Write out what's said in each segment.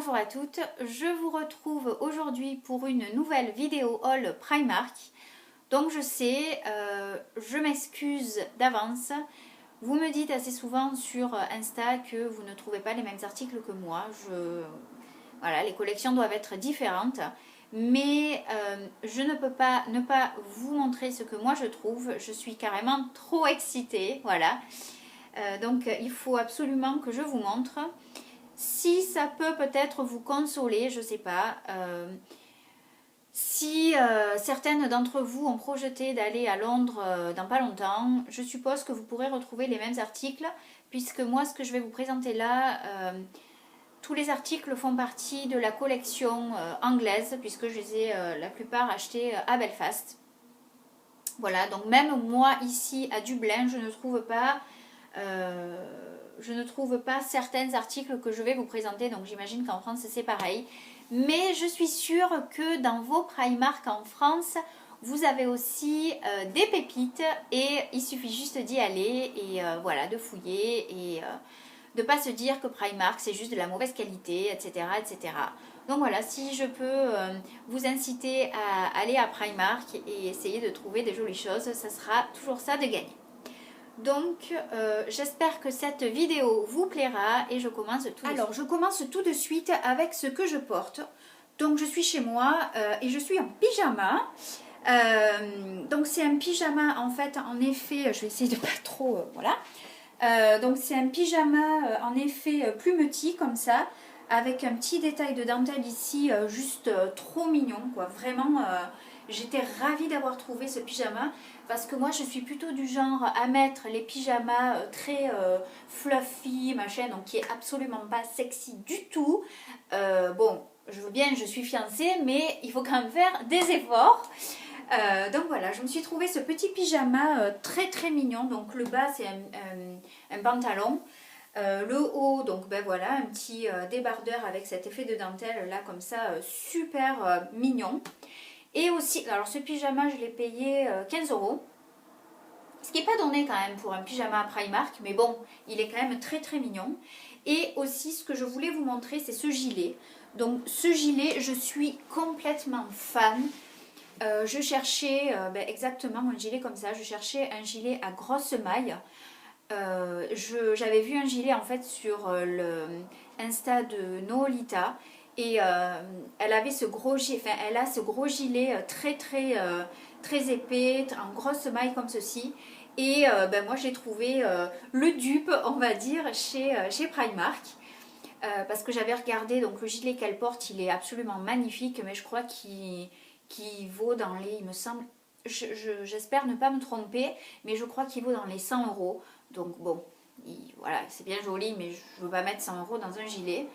bonjour à toutes, je vous retrouve aujourd'hui pour une nouvelle vidéo haul Primark. Donc je sais, je m'excuse d'avance, vous me dites assez souvent sur Insta que vous ne trouvez pas les mêmes articles que moi. Voilà, les collections doivent être différentes, mais je ne peux pas ne pas vous montrer ce que moi je trouve, je suis carrément trop excitée, voilà. Donc il faut absolument que je vous montre. Si ça peut peut-être vous consoler, je sais pas. Si certaines d'entre vous ont projeté d'aller à Londres dans pas longtemps, je suppose que vous pourrez retrouver les mêmes articles, puisque moi, ce que je vais vous présenter là, tous les articles font partie de la collection anglaise, puisque je les ai la plupart achetés à Belfast. Voilà, donc même moi ici à Dublin, je ne trouve pas certains articles que je vais vous présenter, donc j'imagine qu'en France c'est pareil. Mais je suis sûre que dans vos Primark en France, vous avez aussi des pépites et il suffit juste d'y aller et voilà, de fouiller et de ne pas se dire que Primark c'est juste de la mauvaise qualité, etc. etc. Donc voilà, si je peux vous inciter à aller à Primark et essayer de trouver des jolies choses, ça sera toujours ça de gagner. Donc j'espère que cette vidéo vous plaira et je commence tout de suite. Alors je commence tout de suite avec ce que je porte. Donc je suis chez moi et je suis en pyjama. Donc c'est un pyjama en fait, en effet, je vais essayer de pas trop, voilà. Donc c'est un pyjama en effet plumetis comme ça, avec un petit détail de dentelle ici, juste trop mignon quoi, vraiment. J'étais ravie d'avoir trouvé ce pyjama parce que moi je suis plutôt du genre à mettre les pyjamas très fluffy machin, donc qui est absolument pas sexy du tout. Bon, je veux bien, je suis fiancée, mais il faut quand même faire des efforts. Donc voilà, je me suis trouvé ce petit pyjama très très mignon. Donc le bas c'est un pantalon. Le haut, donc ben voilà, un petit débardeur avec cet effet de dentelle là comme ça, super mignon. Et aussi, alors ce pyjama je l'ai payé 15 €. Ce qui n'est pas donné quand même pour un pyjama à Primark, mais bon, il est quand même très très mignon. Et aussi ce que je voulais vous montrer, c'est ce gilet. Donc ce gilet, je suis complètement fan. Je cherchais exactement un gilet comme ça, je cherchais un gilet à grosse maille. J'avais vu un gilet en fait sur le Insta de Noolita et elle avait ce gros gilet, enfin elle a ce gros gilet très épais, en grosse maille comme ceci. Et moi j'ai trouvé le dupe, on va dire, chez Primark. Parce que j'avais regardé, donc le gilet qu'elle porte, il est absolument magnifique, mais je crois qu'il vaut dans les, il me semble, j'espère ne pas me tromper, mais je crois qu'il vaut dans les 100 €. Donc bon, voilà, c'est bien joli, mais je ne veux pas mettre 100 € dans un gilet.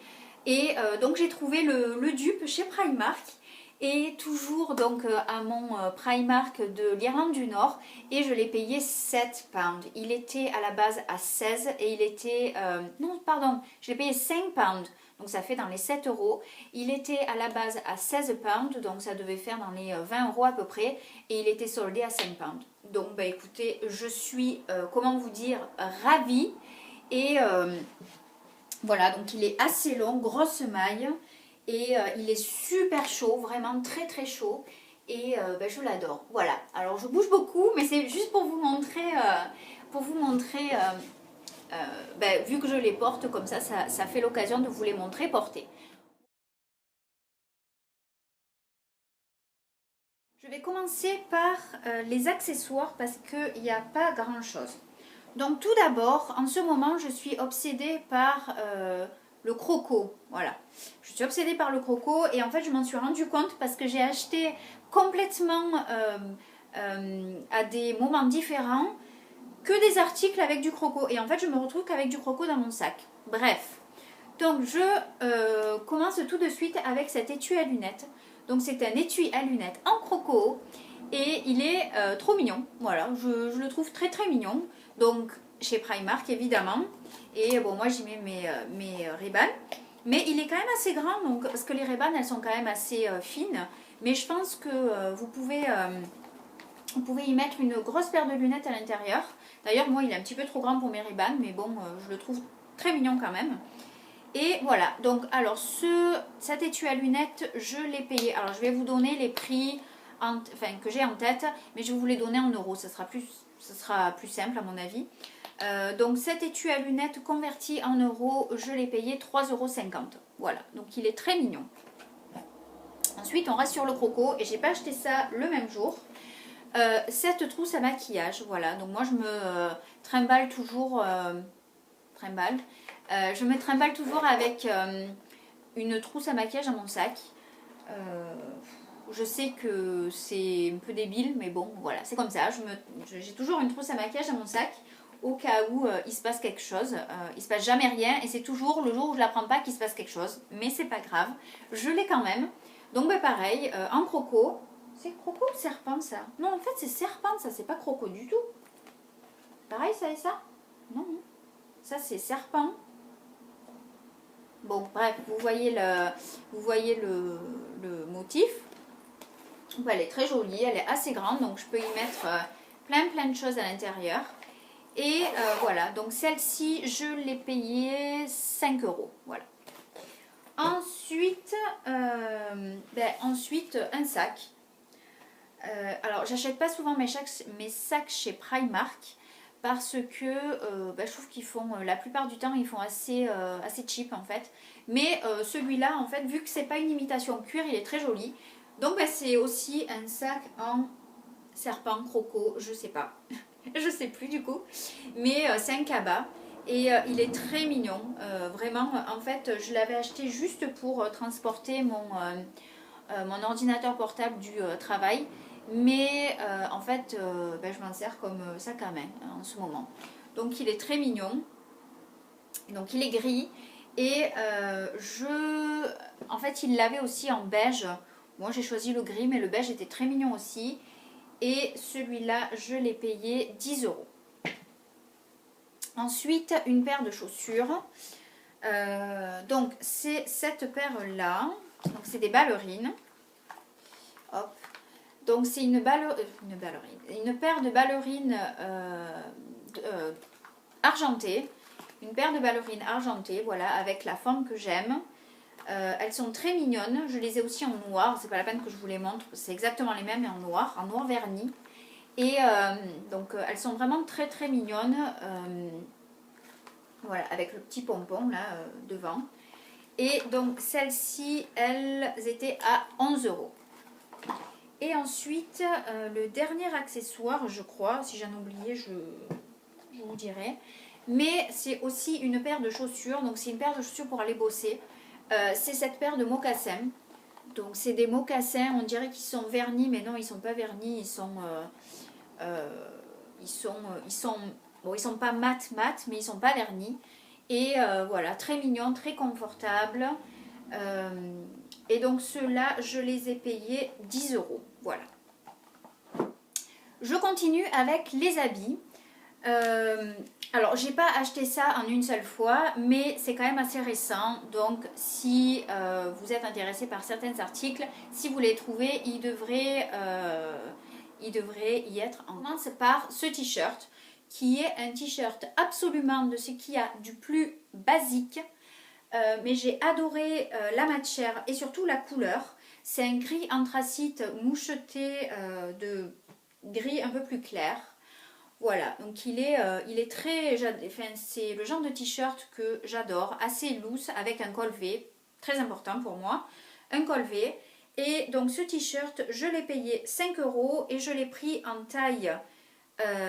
Et donc j'ai trouvé le dupe chez Primark. Et toujours donc à mon Primark de l'Irlande du Nord. Et je l'ai payé 7 pounds. Il était à la base à 16 et il était... non, pardon, je l'ai payé 5 pounds. Donc ça fait dans les 7 €. Il était à la base à 16 pounds, donc ça devait faire dans les 20 € à peu près. Et il était soldé à 5 pounds. Donc bah écoutez, je suis, comment vous dire, ravie. Et voilà, donc il est assez long, grosse maille. Et il est super chaud, vraiment très très chaud. Et je l'adore. Voilà, alors je bouge beaucoup, mais c'est juste pour vous montrer, vu que je les porte comme ça fait l'occasion de vous les montrer portés. Je vais commencer par les accessoires parce qu'il n'y a pas grand chose. Donc tout d'abord, en ce moment, je suis obsédée par le croco. Voilà, je suis obsédée par le croco et en fait, je m'en suis rendu compte parce que j'ai acheté complètement à des moments différents que des articles avec du croco. Et en fait, je me retrouve qu'avec du croco dans mon sac. Bref, donc je commence tout de suite avec cet étui à lunettes. Donc c'est un étui à lunettes en croco et il est trop mignon. Voilà, je le trouve très très mignon. Donc chez Primark évidemment. Et bon, moi j'y mets mes Ray-Ban. Mais il est quand même assez grand, donc, parce que les Ray-Ban elles sont quand même assez fines. Mais je pense que vous pouvez y mettre une grosse paire de lunettes à l'intérieur. D'ailleurs moi il est un petit peu trop grand pour mes Ray-Ban, mais bon je le trouve très mignon quand même. Et voilà, donc alors cet étui à lunettes, je l'ai payé. Alors je vais vous donner les prix que j'ai en tête, mais je vais vous les donner en euros, ça sera plus simple à mon avis. Donc cet étui à lunettes converti en euros, je l'ai payé 3,50 €. Voilà, donc il est très mignon. Ensuite, on reste sur le croco et j'ai pas acheté ça le même jour. Cette trousse à maquillage, voilà. Donc moi je me trimballe toujours, je me trimballe toujours avec une trousse à maquillage dans mon sac. Je sais que c'est un peu débile, mais bon, voilà, c'est comme ça. J'ai toujours une trousse à maquillage dans mon sac au cas où il se passe quelque chose. Il se passe jamais rien et c'est toujours le jour où je la prends pas qu'il se passe quelque chose. Mais c'est pas grave, je l'ai quand même. Donc bah, pareil, en croco. C'est croco ou serpent ça? Non, en fait c'est serpent ça, c'est pas croco du tout. Pareil ça et ça? Non, non. Ça c'est serpent. Bon, bref, vous voyez le motif. Donc, elle est très jolie, elle est assez grande, donc je peux y mettre plein de choses à l'intérieur. Et voilà, donc celle-ci, je l'ai payée 5 €. Voilà. Ensuite, ensuite un sac. Alors, j'achète pas souvent mes sacs chez Primark parce que je trouve qu'ils font, la plupart du temps, ils font assez cheap en fait. Mais celui-là, en fait, vu que c'est pas une imitation cuir, il est très joli. Donc, c'est aussi un sac en serpent, croco, je sais pas. Je sais plus du coup. Mais c'est un cabas. Et il est très mignon. Vraiment, en fait, je l'avais acheté juste pour transporter mon ordinateur portable du travail. Mais en fait, je m'en sers comme sac à main en ce moment. Donc il est très mignon. Donc il est gris. Et en fait, il l'avait aussi en beige. Moi j'ai choisi le gris, mais le beige était très mignon aussi. Et celui-là, je l'ai payé 10 €. Ensuite, une paire de chaussures. Donc c'est cette paire-là. Donc c'est des ballerines. Hop. Donc c'est une paire de ballerines argentées. Une paire de ballerines argentées, voilà, avec la forme que j'aime. Elles sont très mignonnes. Je les ai aussi en noir. C'est pas la peine que je vous les montre. C'est exactement les mêmes mais en noir verni. Et donc elles sont vraiment très mignonnes. Voilà, avec le petit pompon là devant. Et donc celles-ci, elles étaient à 11 €. Et ensuite, le dernier accessoire, je crois, si j'en ai oublié, je vous dirai. Mais c'est aussi une paire de chaussures, donc c'est une paire de chaussures pour aller bosser. C'est cette paire de mocassins. Donc c'est des mocassins, on dirait qu'ils sont vernis, mais non, ils sont pas vernis, ils sont pas mat, mais ils sont pas vernis. Et voilà, très mignons, très confortables. Et donc ceux-là, je les ai payés 10 €. Voilà. Je continue avec les habits. Alors, j'ai pas acheté ça en une seule fois, mais c'est quand même assez récent. Donc, si vous êtes intéressé par certains articles, si vous les trouvez, il devrait y être. On commence par ce t-shirt, qui est un t-shirt absolument de ce qu'il y a du plus basique. Mais j'ai adoré la matière et surtout la couleur. C'est un gris anthracite moucheté de gris un peu plus clair. Voilà, donc il est très... c'est le genre de t-shirt que j'adore, assez loose avec un col V, très important pour moi, un col V. Et donc ce t-shirt, je l'ai payé 5 € et je l'ai pris en taille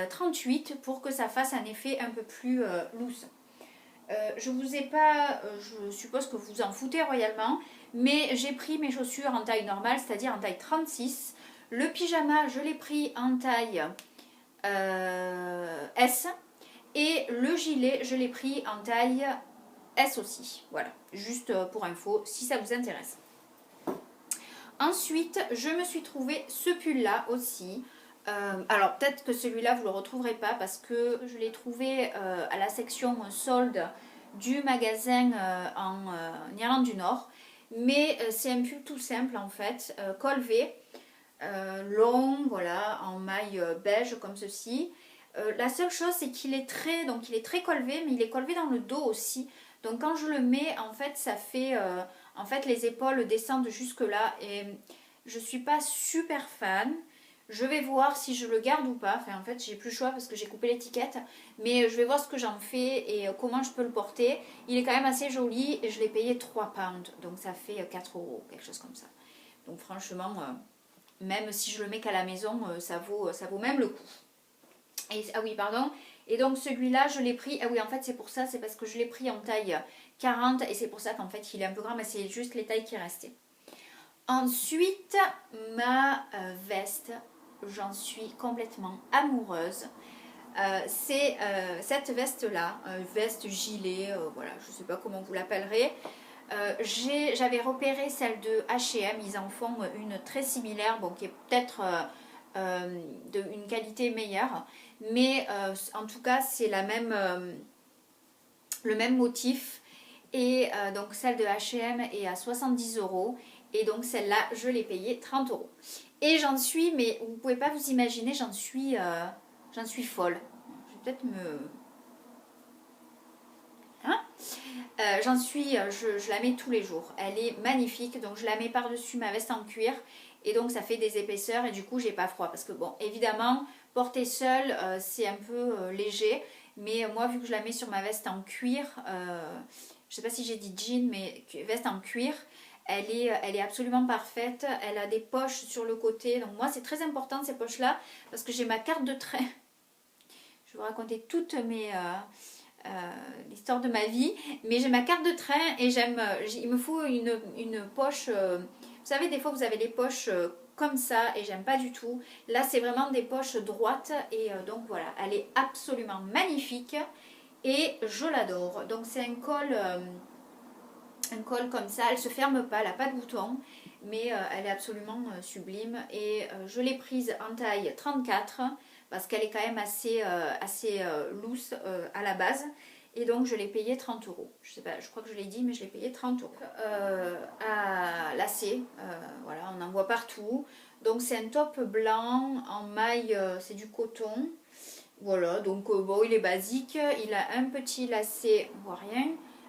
38 pour que ça fasse un effet un peu plus loose. Je vous ai pas, je suppose que vous en foutez royalement, mais j'ai pris mes chaussures en taille normale, c'est-à-dire en taille 36. Le pyjama, je l'ai pris en taille S. Et le gilet, je l'ai pris en taille S aussi. Voilà, juste pour info, si ça vous intéresse. Ensuite, je me suis trouvé ce pull-là aussi. Alors peut-être que celui-là vous le retrouverez pas parce que je l'ai trouvé à la section solde du magasin en Irlande du Nord, mais c'est un pull tout simple en fait, col V, long, voilà, en maille beige comme ceci. La seule chose c'est qu'il est très col V, mais il est col V dans le dos aussi, Donc quand je le mets, en fait, ça fait... en fait, les épaules descendent jusque là et je suis pas super fan. Je vais voir si je le garde ou pas. Enfin, en fait, j'ai plus le choix parce que j'ai coupé l'étiquette. Mais je vais voir ce que j'en fais et comment je peux le porter. Il est quand même assez joli et je l'ai payé 3 pounds. Donc ça fait 4 euros, quelque chose comme ça. Donc franchement, même si je le mets qu'à la maison, ça vaut même le coup. Et, ah oui, pardon. Et donc celui-là, je l'ai pris. Ah oui, en fait, c'est pour ça. C'est parce que je l'ai pris en taille 40. Et c'est pour ça qu'en fait, il est un peu grand. Mais c'est juste les tailles qui restaient. Ensuite, ma veste. J'en suis complètement amoureuse. C'est cette veste-là. Veste gilet. Voilà, je ne sais pas comment vous l'appellerez. J'avais repéré celle de H&M. Ils en font une très similaire. Bon, qui est peut-être... d'une qualité meilleure, mais en tout cas c'est le même motif et donc celle de H&M est à 70 euros et donc celle-là je l'ai payée 30 euros et j'en suis, mais vous pouvez pas vous imaginer, j'en suis folle. Je vais peut-être me... Hein, je la mets tous les jours. Elle est magnifique, donc je la mets par-dessus ma veste en cuir et donc ça fait des épaisseurs et du coup j'ai pas froid parce que bon, évidemment, porter seule c'est un peu léger, mais moi vu que je la mets sur ma veste en cuir, je sais pas si j'ai dit jean, mais veste en cuir, elle est absolument parfaite. Elle a des poches sur le côté, donc moi c'est très important ces poches là parce que j'ai ma carte de train. Je vais vous raconter toutes mes... l'histoire de ma vie, mais j'ai ma carte de train et il me faut une poche, vous savez des fois vous avez les poches comme ça et j'aime pas du tout. Là c'est vraiment des poches droites et donc voilà, elle est absolument magnifique et je l'adore. Donc c'est un col comme ça, elle se ferme pas, elle n'a pas de bouton, mais elle est absolument sublime et je l'ai prise en taille 34 parce qu'elle est quand même assez loose à la base et donc je l'ai payé 30 euros. Je sais pas, je crois que je l'ai dit, mais je l'ai payé 30 euros. À lacets, voilà, on en voit partout. Donc c'est un top blanc en maille, c'est du coton. Voilà, donc bon, il est basique, il a un petit lacet, on voit rien.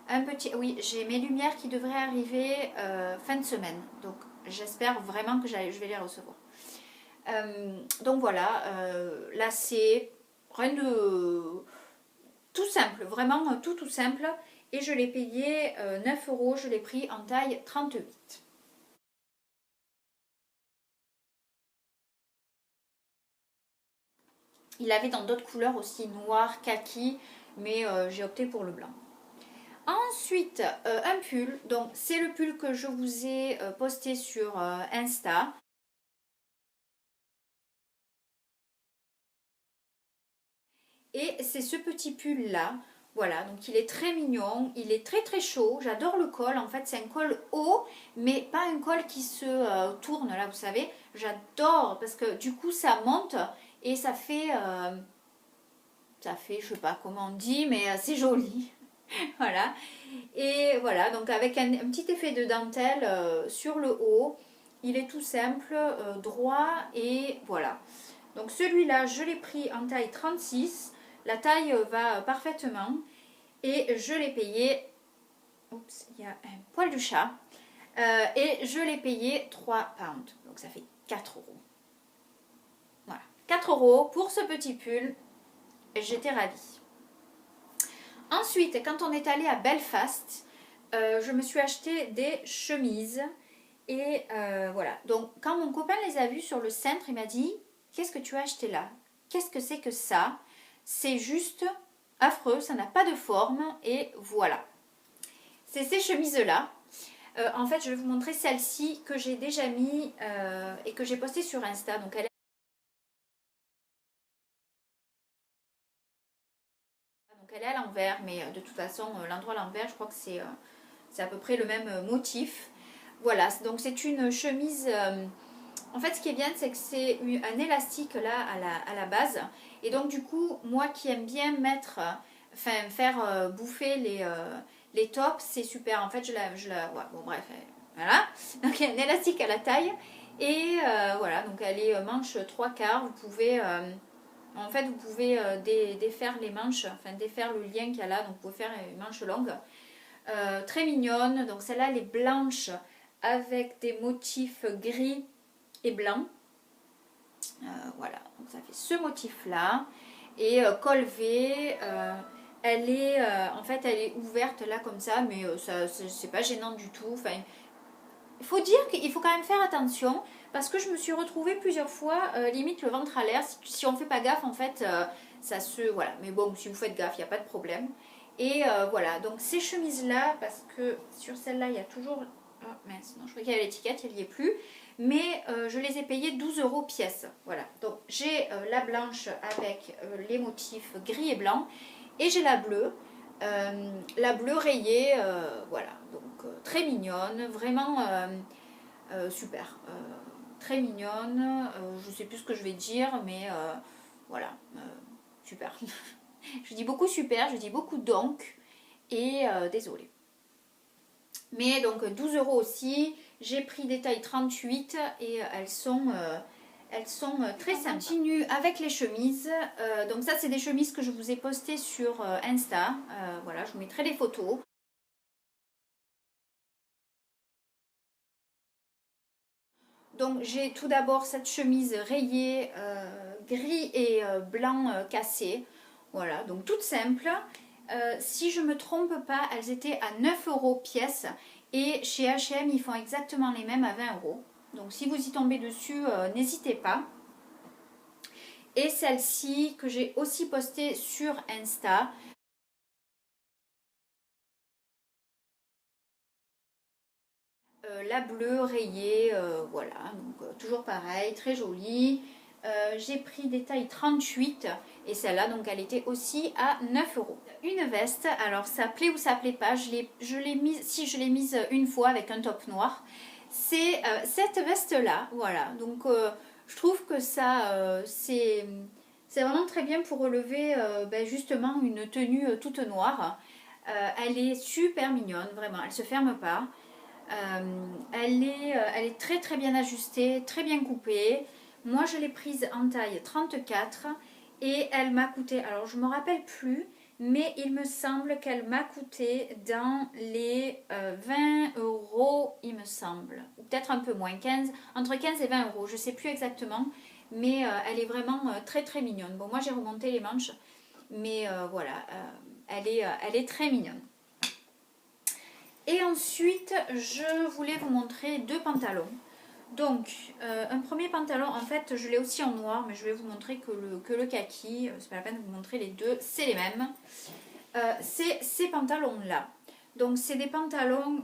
Un petit, oui, j'ai mes lumières qui devraient arriver fin de semaine, donc j'espère vraiment que je vais les recevoir. Donc voilà, lacet, rien de tout simple, vraiment tout simple. Et je l'ai payé 9 euros, je l'ai pris en taille 38. Il avait dans d'autres couleurs aussi, noir, kaki, mais j'ai opté pour le blanc. Ensuite, un pull. Donc, c'est le pull que je vous ai posté sur Insta. Et c'est ce petit pull là. Voilà, donc il est très mignon, il est très très chaud. J'adore le col. En fait, c'est un col haut, mais pas un col qui se tourne là, vous savez. J'adore parce que du coup, ça monte et ça fait, je sais pas comment on dit, mais c'est joli. Voilà. Et voilà, donc avec un petit effet de dentelle sur le haut. Il est tout simple, droit et voilà. Donc celui-là, je l'ai pris en taille 36. La taille va parfaitement. Et je l'ai payé... Oups, il y a un poil de chat. Et je l'ai payé 3 pounds. Donc ça fait 4 euros. Voilà. 4 euros pour ce petit pull. J'étais ravie. Ensuite, quand on est allé à Belfast, je me suis acheté des chemises. Et voilà. Donc, quand mon copain les a vues sur le centre, il m'a dit « Qu'est-ce que tu as acheté là? Qu'est-ce que c'est que ça? C'est juste affreux, ça n'a pas de forme. » Et voilà. C'est ces chemises-là. En fait, je vais vous montrer celle-ci que j'ai déjà mis et que j'ai postée sur Insta. Donc, elle est à l'envers, mais de toute façon, l'endroit à l'envers, je crois que c'est à peu près le même motif. Voilà, donc c'est une chemise... en fait, ce qui est bien, c'est que c'est un élastique là à la base. Et donc, du coup, moi qui aime bien faire bouffer les tops, c'est super. En fait, ouais, bon, bref, voilà. Donc, il y a un élastique à la taille. Et voilà, donc elle est manche 3/4. Vous pouvez... en fait, vous pouvez défaire les manches, enfin défaire le lien qu'il y a là, donc vous pouvez faire une manche longue. très mignonne. Donc celle-là elle est blanche avec des motifs gris et blanc. Voilà, donc ça fait ce motif là. Et col V, elle est en fait elle est ouverte là comme ça, mais ça c'est pas gênant du tout. Enfin, il faut dire qu'il faut quand même faire attention parce que je me suis retrouvée plusieurs fois limite le ventre à l'air. Si on fait pas gaffe en fait ça se... Voilà, mais bon si vous faites gaffe il n'y a pas de problème. Et voilà, donc ces chemises là, parce que sur celle-là il y a toujours... Oh mince, non je crois qu'il y avait l'étiquette, il n'y est plus. Mais je les ai payées 12 € pièce. Voilà, donc j'ai la blanche avec les motifs gris et blanc. Et j'ai la bleue rayée, voilà, donc très mignonne, vraiment super, très mignonne, je sais plus ce que je vais dire, mais voilà, super. Je dis beaucoup super, je dis beaucoup donc, et désolée. Mais donc 12 € aussi, j'ai pris des tailles 38 et elles sont très sympas. On continue avec les chemises. Donc ça c'est des chemises que je vous ai postées sur Insta. Voilà, je vous mettrai les photos. Donc j'ai tout d'abord cette chemise rayée gris et blanc cassé. Voilà, donc toute simple. Si je ne me trompe pas, elles étaient à 9 € pièce. Et chez H&M, ils font exactement les mêmes à 20 €. Donc si vous y tombez dessus, n'hésitez pas. Et celle-ci que j'ai aussi postée sur Insta. La bleue rayée, voilà, donc toujours pareil, très jolie. J'ai pris des tailles 38 et celle-là, donc elle était aussi à 9 €. Une veste, alors ça plaît ou ça plaît pas, je l'ai mise, si je l'ai mise une fois avec un top noir. C'est cette veste-là, voilà, donc je trouve que ça, c'est vraiment très bien pour relever ben, justement une tenue toute noire. Elle est super mignonne, vraiment, elle se ferme pas. Elle est très très bien ajustée, très bien coupée. Moi je l'ai prise en taille 34 et elle m'a coûté, alors je ne me rappelle plus, mais il me semble qu'elle m'a coûté dans les 20 € il me semble, ou peut-être un peu moins, entre 15 et 20 €, je ne sais plus exactement, mais elle est vraiment très très mignonne. Bon moi j'ai remonté les manches, mais voilà, elle est très mignonne. Et ensuite, je voulais vous montrer deux pantalons. Donc, un premier pantalon, en fait, je l'ai aussi en noir, mais je vais vous montrer que le kaki. C'est pas la peine de vous montrer les deux, c'est les mêmes. C'est ces pantalons-là. Donc, c'est des pantalons,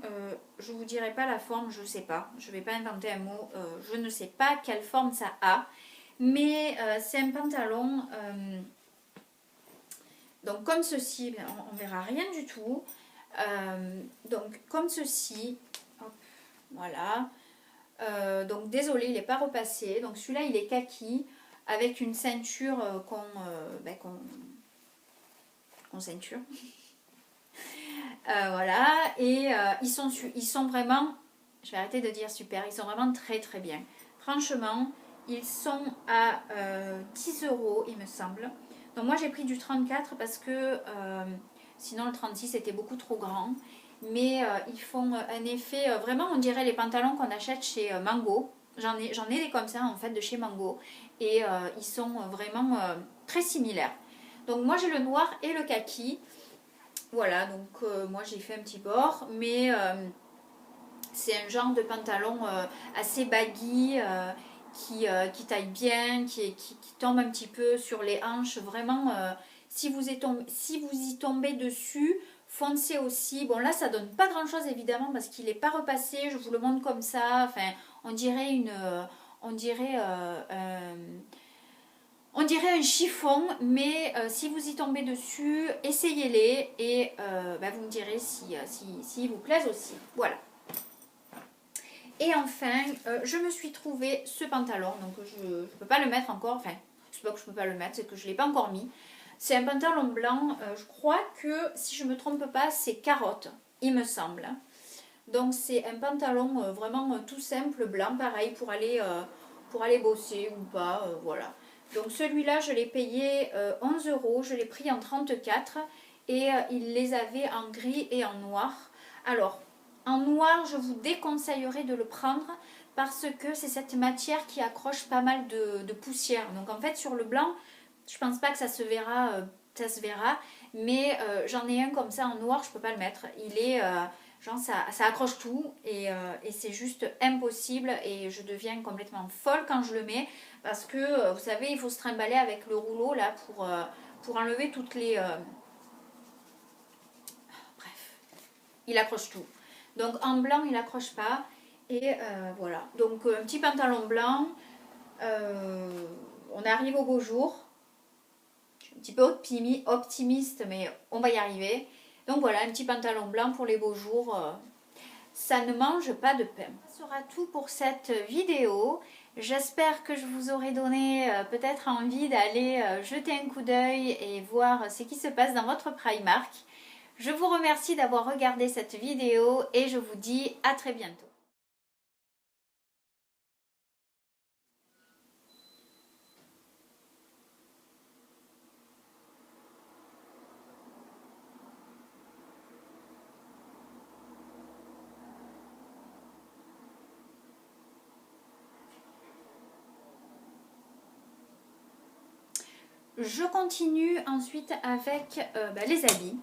je vous dirai pas la forme, je sais pas. Je vais pas inventer un mot, je ne sais pas quelle forme ça a. Mais c'est un pantalon, donc comme ceci, on verra rien du tout. Donc comme ceci, hop, voilà. Donc désolé, il n'est pas repassé. Donc celui-là, il est kaki avec une ceinture qu'on ceinture. Voilà. Et ils sont vraiment, je vais arrêter de dire super, ils sont vraiment très très bien. Franchement, ils sont à 10 € il me semble. Donc moi j'ai pris du 34 parce que sinon le 36 était beaucoup trop grand. Mais ils font un effet, vraiment on dirait les pantalons qu'on achète chez Mango. J'en ai des comme ça en fait de chez Mango. Et ils sont vraiment très similaires. Donc moi j'ai le noir et le kaki. Voilà, donc moi j'ai fait un petit bord. Mais c'est un genre de pantalon assez baggy. Qui taille bien, qui tombe un petit peu sur les hanches. Vraiment, si vous y tombez dessus, foncez aussi. Bon là, ça donne pas grand chose évidemment parce qu'il n'est pas repassé. Je vous le montre comme ça. Enfin, on dirait un chiffon, mais si vous y tombez dessus, essayez-les et vous me direz si vous plaisent aussi. Voilà. Et enfin, je me suis trouvé ce pantalon, donc je ne peux pas le mettre encore, enfin, c'est pas que je ne peux pas le mettre, c'est que je ne l'ai pas encore mis. C'est un pantalon blanc, je crois que, si je ne me trompe pas, c'est carotte, il me semble. Donc c'est un pantalon vraiment tout simple, blanc, pareil, pour aller bosser ou pas, voilà. Donc celui-là, je l'ai payé 11 €, je l'ai pris en 34 et il les avait en gris et en noir. Alors, en noir, je vous déconseillerais de le prendre parce que c'est cette matière qui accroche pas mal de poussière. Donc en fait, sur le blanc, je pense pas que ça se verra, mais j'en ai un comme ça en noir, je peux pas le mettre. Il est, genre ça accroche tout et c'est juste impossible et je deviens complètement folle quand je le mets parce que, vous savez, il faut se trimballer avec le rouleau là pour enlever toutes les... bref, il accroche tout. Donc en blanc, il accroche pas. Et voilà. Donc un petit pantalon blanc. On arrive au beau jour. Je suis un petit peu optimiste, mais on va y arriver. Donc voilà, un petit pantalon blanc pour les beaux jours. Ça ne mange pas de pain. Ça sera tout pour cette vidéo. J'espère que je vous aurai donné peut-être envie d'aller jeter un coup d'œil et voir ce qui se passe dans votre Primark. Je vous remercie d'avoir regardé cette vidéo et je vous dis à très bientôt. Je continue ensuite avec les habits.